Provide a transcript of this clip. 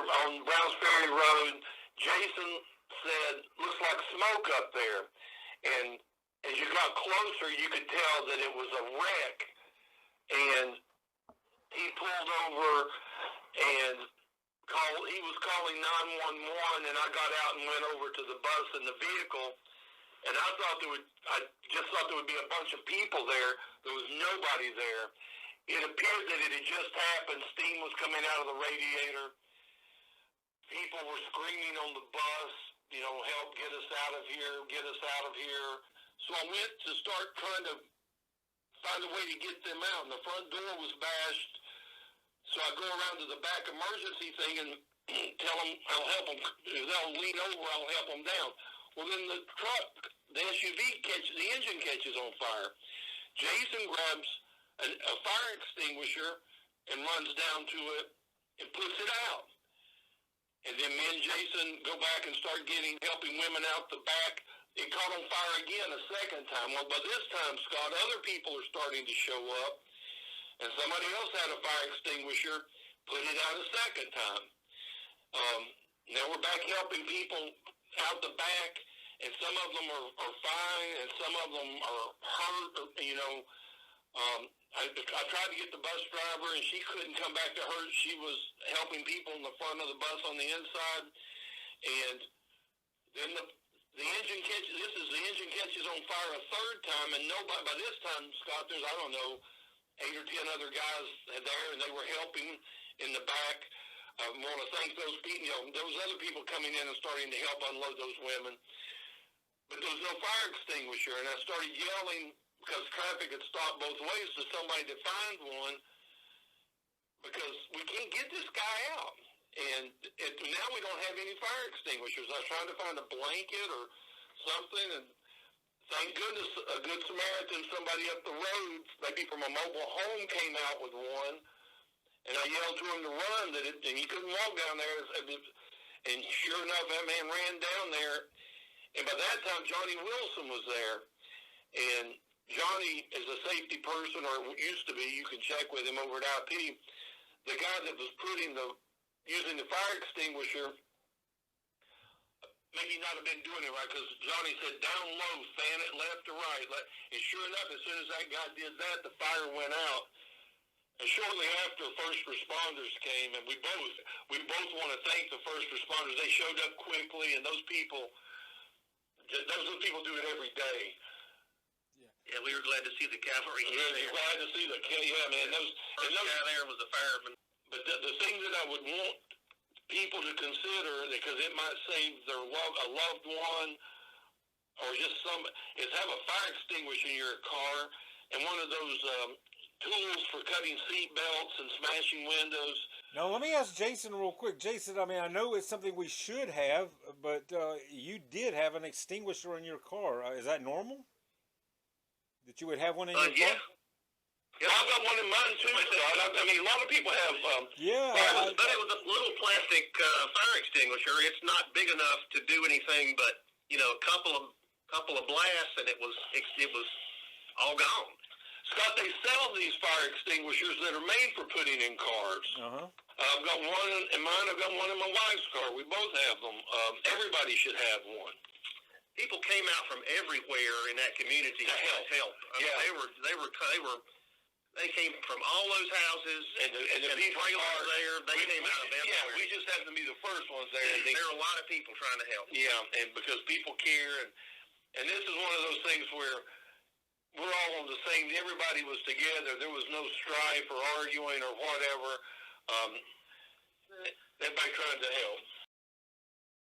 on Browns Ferry Road. Jason said, "Looks like smoke up there." And as you got closer, you could tell that it was a wreck. And he pulled over and he was calling 911, and I got out and went over to the bus and the vehicle. And I just thought there would be a bunch of people there. There was nobody there. It appeared that it had just happened. Steam was coming out of the radiator. People were screaming on the bus, help, get us out of here, get us out of here. So I went to start trying to find a way to get them out, and the front door was bashed. So I go around to the back emergency thing and tell them I'll help them. If they'll lean over, I'll help them down. Well, then the truck, the SUV the engine catches on fire. Jason grabs a fire extinguisher and runs down to it and puts it out. And then me and Jason go back and start helping women out the back. It caught on fire again a second time. Well, by this time, Scott, other people are starting to show up, and somebody else had a fire extinguisher, put it out a second time. Now we're back helping people out the back, and some of them are fine, and some of them are hurt. I tried to get the bus driver, and she couldn't come back to her. She was helping people in the front of the bus on the inside, and then the engine catches. The engine catches on fire a third time, and nobody. By this time, Scott, there's 8 or 10 other guys there, and they were helping in the back. I want to thank those people. There was other people coming in and starting to help unload those women, but there was no fire extinguisher, and I started yelling because traffic had stopped both ways to somebody to find one, because we can't get this guy out. And now we don't have any fire extinguishers. I was trying to find a blanket or something, and thank goodness a good Samaritan, somebody up the road, maybe from a mobile home, came out with one. And I yelled to him to run, and he couldn't walk down there. And sure enough, that man ran down there. And by that time, Johnny Wilson was there. And Johnny is a safety person, or used to be. You can check with him over at IP. The guy that was using the fire extinguisher maybe not have been doing it right, because Johnny said down low, fan it left to right. And sure enough, as soon as that guy did that, the fire went out. And shortly after, first responders came, and we both want to thank the first responders. They showed up quickly, and those people do it every day. Yeah, we were glad to see the cavalry. Glad to see man. First guy there was a fireman. But the thing that I would want people to consider, because it might save a loved one, or just is have a fire extinguisher in your car, and one of those tools for cutting seat belts and smashing windows. Now, let me ask Jason real quick. Jason, I know it's something we should have, but you did have an extinguisher in your car. Is that normal? That you would have one in your car? Yeah, I've got one in mine too, Scott. I mean, a lot of people have. But it was a little plastic fire extinguisher. It's not big enough to do anything but a couple of blasts, and it was all gone. Scott, they sell these fire extinguishers that are made for putting in cars. I've got one in mine. I've got one in my wife's car. We both have them. Everybody should have one. People came out from everywhere in that community to help. They came from all those houses and the trailers there. They came out of everywhere. Yeah, we just happened to be the first ones there. And there were a lot of people trying to help. Yeah, and because people care, and this is one of those things where we're all on the same. Everybody was together. There was no strife or arguing or whatever. Everybody trying to help.